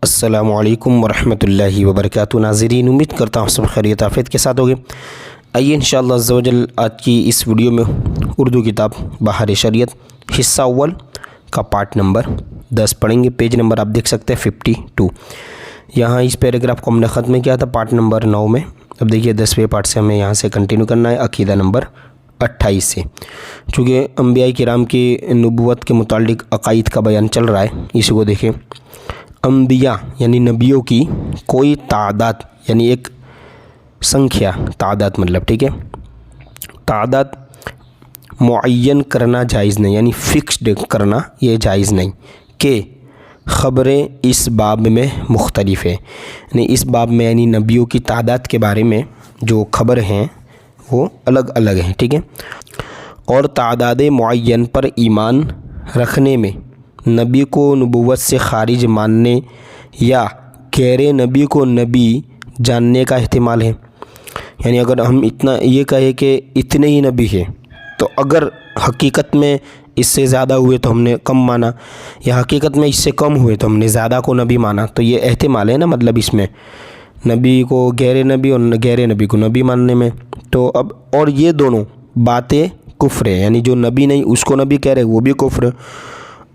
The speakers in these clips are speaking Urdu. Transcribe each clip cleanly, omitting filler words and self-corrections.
السلام علیکم ورحمۃ اللہ وبرکاتہ۔ ناظرین، امید کرتا ہوں سب خیریت آفیت کے ساتھ ہوگے۔ آئیے انشاءاللہ عز و جل آج کی اس ویڈیو میں اردو کتاب بہار شریعت حصہ اول کا پارٹ نمبر 10 پڑھیں گے۔ پیج نمبر آپ دیکھ سکتے ہیں 52۔ یہاں اس پیراگراف کو ہم نے ختم کیا تھا پارٹ نمبر 9 میں۔ اب دیکھیے 10ویں پارٹ سے ہمیں یہاں سے کنٹینیو کرنا ہے، عقیدہ نمبر 28 سے۔ چونکہ انبیاء کرام کی نبوت کے متعلق عقائد کا بیان چل رہا ہے، اسی کو دیکھیں۔ انبیاء یعنی نبیوں کی کوئی تعداد، یعنی ایک سنکھیا، تعداد مطلب، ٹھیک ہے، تعداد معین کرنا جائز نہیں، یعنی فکسڈ کرنا یہ جائز نہیں کہ خبریں اس باب میں مختلف ہیں، یعنی اس باب میں یعنی نبیوں کی تعداد کے بارے میں جو خبر ہیں وہ الگ الگ ہیں، ٹھیک ہے۔ اور تعداد معین پر ایمان رکھنے میں نبی کو نبوت سے خارج ماننے یا غیر نبی کو نبی جاننے کا احتمال ہے۔ یعنی اگر ہم اتنا یہ کہیں کہ اتنے ہی نبی ہیں، تو اگر حقیقت میں اس سے زیادہ ہوئے تو ہم نے کم مانا، یا حقیقت میں اس سے کم ہوئے تو ہم نے زیادہ کو نبی مانا، تو یہ احتمال ہے نا، مطلب اس میں نبی کو غیر نبی اور غیر نبی کو نبی ماننے میں۔ تو اب اور یہ دونوں باتیں کفر ہے، یعنی جو نبی نہیں اس کو نبی کہہ رہے وہ بھی کفر ہے،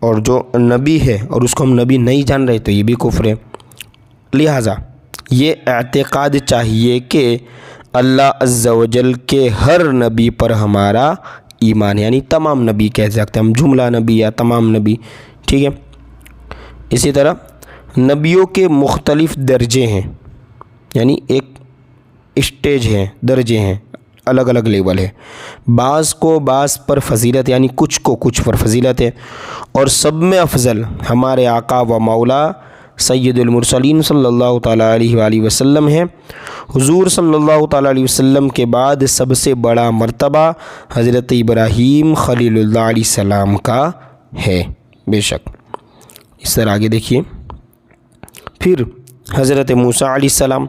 اور جو نبی ہے اور اس کو ہم نبی نہیں جان رہے تو یہ بھی کفر ہے۔ لہٰذا یہ اعتقاد چاہیے کہ اللہ عز و جل کے ہر نبی پر ہمارا ایمان ہے، یعنی تمام نبی کہہ سکتے ہیں ہم، جملہ نبی یا تمام نبی، ٹھیک ہے۔ اسی طرح نبیوں کے مختلف درجے ہیں، یعنی ایک اسٹیج ہے، درجے ہیں، الگ الگ لیول ہے۔ بعض کو بعض پر فضیلت، یعنی کچھ کو کچھ پر فضیلت ہے، اور سب میں افضل ہمارے آقا و مولا سید المرسلین صلی اللہ تعالیٰ علیہ وآلہ وسلم ہیں۔ حضور صلی اللہ تعالیٰ علیہ وسلم کے بعد سب سے بڑا مرتبہ حضرت ابراہیم خلیل اللہ علیہ السلام کا ہے، بے شک۔ اس طرح آگے دیکھیے، پھر حضرت موسیٰ علیہ السلام،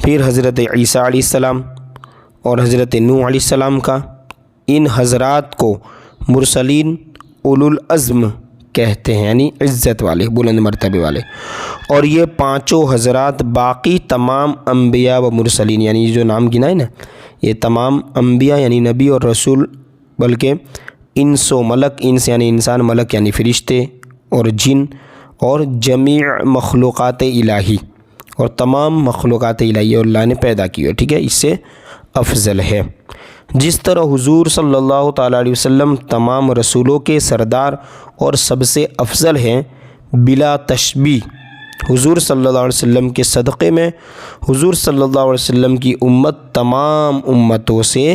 پھر حضرت عیسیٰ علیہ السلام اور حضرت نوح علیہ السلام کا۔ ان حضرات کو مرسلین اولو العزم کہتے ہیں، یعنی عزت والے، بلند مرتبے والے۔ اور یہ پانچوں حضرات باقی تمام انبیاء و مرسلین، یعنی جو نام گنا ہے نا، یہ تمام انبیاء یعنی نبی اور رسول، بلکہ انس و ملک، انس یعنی انسان، ملک یعنی فرشتے اور جن، اور جمیع مخلوقات الہی، اور تمام مخلوقات الہی اللہ نے پیدا کی ہے، ٹھیک ہے، اس سے افضل ہے۔ جس طرح حضور صلی اللہ تعالیٰ علیہ وسلم تمام رسولوں کے سردار اور سب سے افضل ہیں، بلا تشبیہ حضور صلی اللہ علیہ وسلم کے صدقے میں حضور صلی اللہ علیہ وسلم کی امت تمام امتوں سے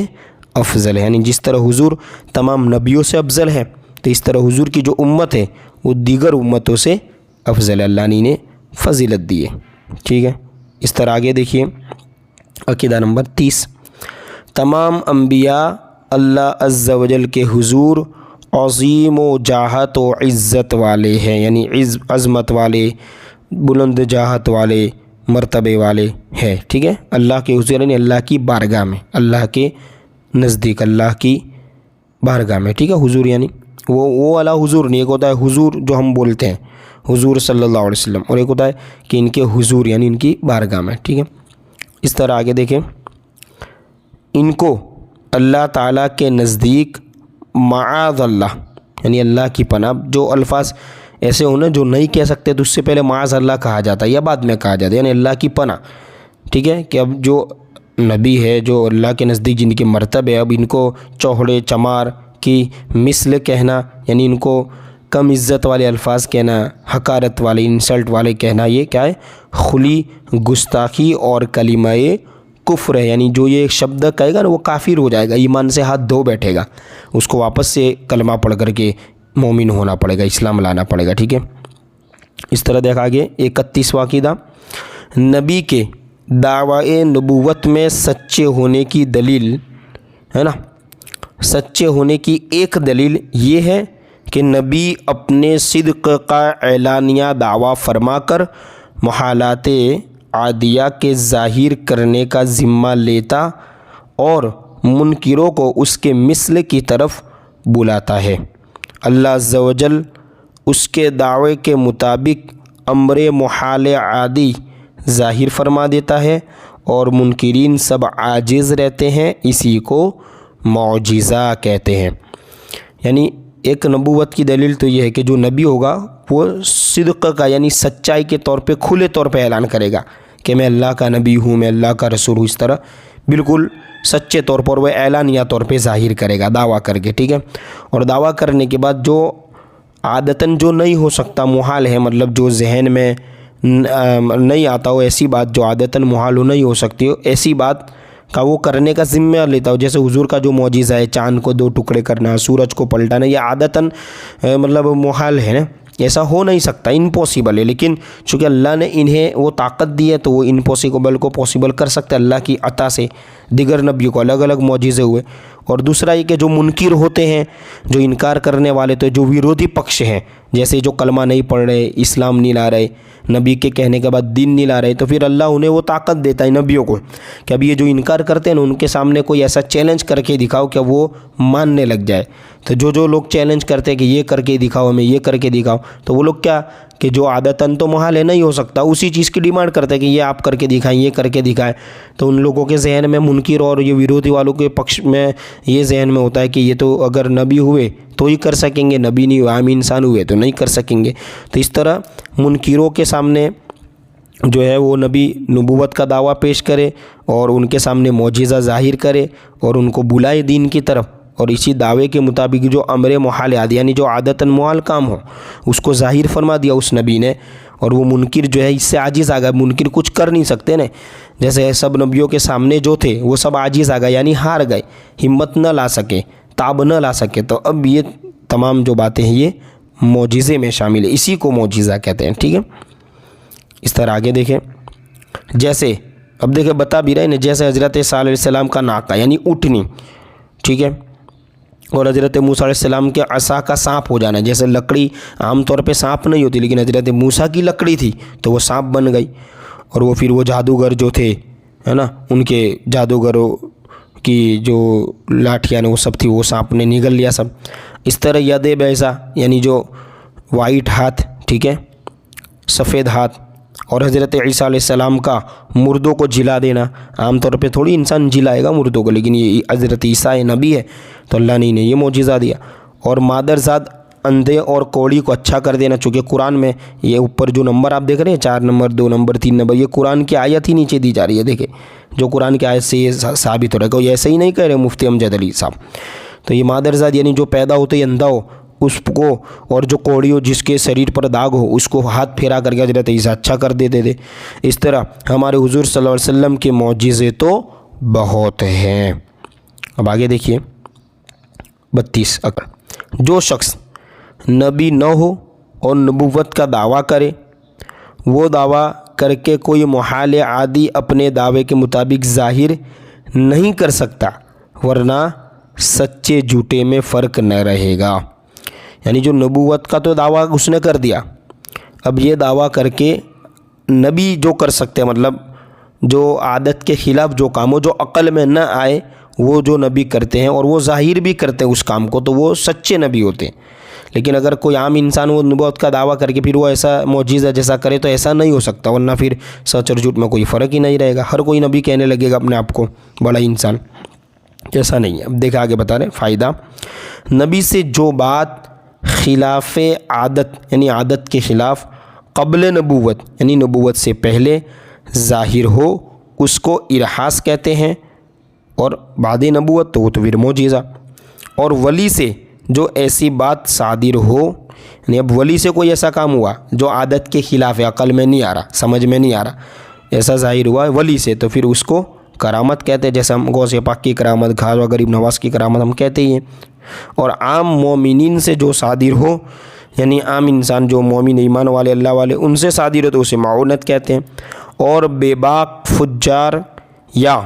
افضل ہے، یعنی جس طرح حضور تمام نبیوں سے افضل ہے، تو اس طرح حضور کی جو امت ہے وہ دیگر امتوں سے افضل ہے، اللہ نے انہیں فضیلت دی ہے، ٹھیک ہے۔ اس طرح آگے دیکھیے، عقیدہ نمبر 30۔ تمام انبیاء اللہ عز و جل کے حضور عظیم و جاہت و عزت والے ہیں، یعنی عظمت والے، بلند جاہت والے، مرتبے والے ہیں، ٹھیک ہے۔ اللہ کے حضور یعنی اللہ کی بارگاہ میں، اللہ کے نزدیک، اللہ کی بارگاہ میں، ٹھیک ہے۔ حضور یعنی وہ والا حضور نہیں، ایک ہوتا ہے حضور جو ہم بولتے ہیں حضور صلی اللہ علیہ وسلم، اور ایک ہوتا ہے کہ ان کے حضور یعنی ان کی بارگاہ میں، ٹھیک ہے۔ اس طرح آگے دیکھیں، ان کو اللہ تعالیٰ کے نزدیک معاذ اللہ، یعنی اللہ کی پناہ، جو الفاظ ایسے ہونا جو نہیں کہہ سکتے تو اس سے پہلے معاذ اللہ کہا جاتا ہے یا بعد میں کہا جاتا ہے، یعنی اللہ کی پناہ، ٹھیک ہے۔ کہ اب جو نبی ہے، جو اللہ کے نزدیک جن کے مرتبے، اب ان کو چوہڑے چمار کی مثل کہنا، یعنی ان کو کم عزت والے الفاظ کہنا، حقارت والے، انسلٹ والے کہنا، یہ کیا ہے؟ کھلی گستاخی اور کلمہ کفر ہے، یعنی جو یہ شبد کہے گا نا وہ کافر ہو جائے گا، ایمان سے ہاتھ دھو بیٹھے گا، اس کو واپس سے کلمہ پڑھ کر کے مومن ہونا پڑے گا، اسلام لانا پڑے گا، ٹھیک ہے۔ اس طرح دیکھا آگے 31واں عقیدہ، نبی کے دعوی نبوت میں سچے ہونے کی دلیل ہے نا، سچے ہونے کی ایک دلیل یہ ہے کہ نبی اپنے صدق کا اعلانیہ دعویٰ فرما کر محالات عادیہ کے ظاہر کرنے کا ذمہ لیتا اور منکروں کو اس کے مثل کی طرف بلاتا ہے۔ اللہ عز و جل اس کے دعوے کے مطابق امر محال عادی ظاہر فرما دیتا ہے اور منکرین سب عاجز رہتے ہیں، اسی کو معجزہ کہتے ہیں۔ یعنی ایک نبوت کی دلیل تو یہ ہے کہ جو نبی ہوگا وہ صدق کا یعنی سچائی کے طور پہ کھلے طور پہ اعلان کرے گا کہ میں اللہ کا نبی ہوں، میں اللہ کا رسول ہوں، اس طرح بالکل سچے طور پر وہ اعلانیہ طور پہ ظاہر کرے گا دعویٰ کر کے، ٹھیک ہے۔ اور دعویٰ کرنے کے بعد جو عادتاً جو نہیں ہو سکتا، محال ہے، مطلب جو ذہن میں نہیں آتا ہو، ایسی بات جو عادتاً محال ہو نہیں ہو سکتی ہو، ایسی بات کا وہ کرنے کا ذمہ لیتا ہو۔ جیسے حضور کا جو معجزہ ہے چاند کو 2 ٹکڑے کرنا، سورج کو پلٹانا، یہ عادتاً مطلب محال ہے نا، ایسا ہو نہیں سکتا، امپاسبل ہے، لیکن چونکہ اللہ نے انہیں وہ طاقت دی ہے تو وہ امپاسبل کو پاسبل کر سکتے، اللہ کی عطا سے دیگر نبیوں کو الگ الگ معجزے ہوئے۔ اور دوسرا یہ کہ جو منکر ہوتے ہیں، جو انکار کرنے والے تو جو ویرودھی پکش ہیں، جیسے جو کلمہ نہیں پڑھ رہے، اسلام نہیں لا رہے، نبی کے کہنے کے بعد دین نہیں لا رہے، تو پھر اللہ انہیں وہ طاقت دیتا ہے نبیوں کو کہ اب یہ جو انکار کرتے ہیں نا، ان کے سامنے کوئی ایسا چیلنج کر کے دکھاؤ کہ وہ ماننے لگ جائے۔ تو جو لوگ چیلنج کرتے ہیں کہ یہ کر کے دکھاؤ، ہمیں یہ کر کے دکھاؤ، تو وہ لوگ کیا کہ جو عادتاً تو محال ہے نہیں ہو سکتا، اسی چیز کی ڈیمانڈ کرتے ہیں کہ یہ آپ کر کے دکھائیں، یہ کر کے دکھائیں۔ تو ان لوگوں کے ذہن میں، منکر اور یہ ویرودھی والوں کے پکش میں یہ ذہن میں ہوتا ہے کہ یہ تو اگر نبی ہوئے تو ہی کر سکیں گے، نبی نہیں ہوئے، عام انسان ہوئے تو نہیں کر سکیں گے۔ تو اس طرح منکروں کے سامنے جو ہے وہ نبی نبوت کا دعویٰ پیش کرے اور ان کے سامنے معجزہ ظاہر کرے اور ان کو بلائے دین کی طرف، اور اسی دعوے کے مطابق جو امر محال عادی یعنی جو عادتاً محال کام ہو اس کو ظاہر فرما دیا اس نبی نے، اور وہ منکر جو ہے اس سے عاجز آ گیا، منکر کچھ کر نہیں سکتے نا، جیسے سب نبیوں کے سامنے جو تھے وہ سب عاجز آ گئے، یعنی ہار گئے، ہمت نہ لا سکے، تاب نہ لا سکے۔ تو اب یہ تمام جو باتیں ہیں یہ معجزے میں شامل ہے، اسی کو معجزہ کہتے ہیں، ٹھیک ہے۔ اس طرح آگے دیکھیں، جیسے اب دیکھیں بتا بھی رہے ہیں، جیسے حضرت صالح علیہ السلام کا ناقہ یعنی اٹھنی، ٹھیک ہے، اور حضرت موسیٰ علیہ السلام کے عصا کا سانپ ہو جانا، جیسے لکڑی عام طور پہ سانپ نہیں ہوتی لیکن حضرت موسیٰ کی لکڑی تھی تو وہ سانپ بن گئی، اور وہ پھر وہ جادوگر جو تھے ہے نا، ان کے جادوگروں کی جو لاٹھیاں وہ سب تھی وہ سانپ نے نگل لیا سب۔ اس طرح ید بیضا یعنی جو وائٹ ہاتھ، ٹھیک ہے، سفید ہاتھ، اور حضرت عیسیٰ علیہ السلام کا مردوں کو جلا دینا، عام طور پہ تھوڑی انسان جلائے گا مردوں کو، لیکن یہ حضرت عیسیٰ نبی ہے تو اللہ نے انہیں یہ معجزہ دیا۔ اور مادرزاد اندھے اور کوڑی کو اچھا کر دینا، چونکہ قرآن میں یہ اوپر جو نمبر آپ دیکھ رہے ہیں 4 نمبر 2 نمبر 3 نمبر، یہ قرآن کی آیت ہی نیچے دی جا رہی ہے، دیکھیں جو قرآن کی آیت سے یہ ثابت ہو رہا ہے، کوئی ایسے ہی نہیں کہہ رہے مفتی امجد علی صاحب۔ تو یہ مادرزاد یعنی جو پیدا ہوتے ہی اندھا ہو اس کو، اور جو کوڑی ہو جس کے شریر پر داغ ہو اس کو ہاتھ پھیرا کر کے حضرت عیسیٰ اچھا کر دیتے تھے۔ اس طرح ہمارے حضور صلی اللہ علیہ وسلم کے معجزے تو بہت ہیں۔ اب آگے دیکھیے 32 جو شخص نبی نہ ہو اور نبوت کا دعویٰ کرے، وہ دعویٰ کر کے کوئی محال عادی اپنے دعوے کے مطابق ظاہر نہیں کر سکتا، ورنہ سچے جھوٹے میں فرق نہ رہے گا۔ یعنی جو نبوت کا تو دعویٰ اس نے کر دیا، اب یہ دعویٰ کر کے نبی جو کر سکتے ہیں، مطلب جو عادت کے خلاف جو کام ہو، جو عقل میں نہ آئے، وہ جو نبی کرتے ہیں اور وہ ظاہر بھی کرتے ہیں اس کام کو، تو وہ سچے نبی ہوتے ہیں۔ لیکن اگر کوئی عام انسان وہ نبوت کا دعویٰ کر کے پھر وہ ایسا معجزہ جیسا کرے تو ایسا نہیں ہو سکتا، ورنہ پھر سچ اور جھوٹ میں کوئی فرق ہی نہیں رہے گا، ہر کوئی نبی کہنے لگے گا اپنے آپ کو بڑا انسان، ایسا نہیں ہے۔ اب دیکھا آگے بتا رہے فائدہ، نبی سے جو بات خلاف عادت یعنی عادت کے خلاف قبل نبوت یعنی نبوت سے پہلے ظاہر ہو اس کو ارحاس کہتے ہیں، اور بعد نبوت تو وہ تو پھر معجزہ۔ اور ولی سے جو ایسی بات صادر ہو، یعنی اب ولی سے کوئی ایسا کام ہوا جو عادت کے خلاف ہے، عقل میں نہیں آ رہا، سمجھ میں نہیں آ رہا، ایسا ظاہر ہوا ہے ولی سے، تو پھر اس کو کرامت کہتے ہیں، جیسے ہم غوث پاک کی کرامت، خواجہ غریب نواز کی کرامت ہم کہتے ہی ہیں۔ اور عام مومنین سے جو صادر ہو، یعنی عام انسان جو مومن ایمان والے اللہ والے ان سے صادر ہو تو اسے معونت کہتے ہیں۔ اور بے باک فجار یا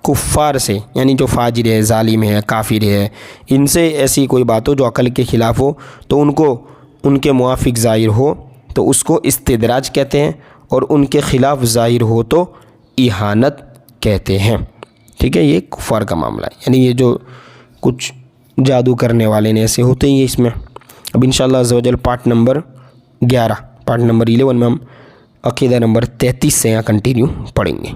کفار سے، یعنی جو فاجر ہے، ظالم ہے، کافر ہے، ان سے ایسی کوئی بات ہو جو عقل کے خلاف ہو تو ان کو ان کے موافق ظاہر ہو تو اس کو استدراج کہتے ہیں، اور ان کے خلاف ظاہر ہو تو اہانت کہتے ہیں، ٹھیک ہے۔ یہ کفار کا معاملہ ہے، یعنی یہ جو کچھ جادو کرنے والے نے ایسے ہوتے ہی ہیں اس میں۔ اب انشاءاللہ عز و جل پارٹ نمبر 11 پارٹ نمبر 11 میں ہم عقیدہ نمبر 33 سے یہاں کنٹینیو پڑھیں گے.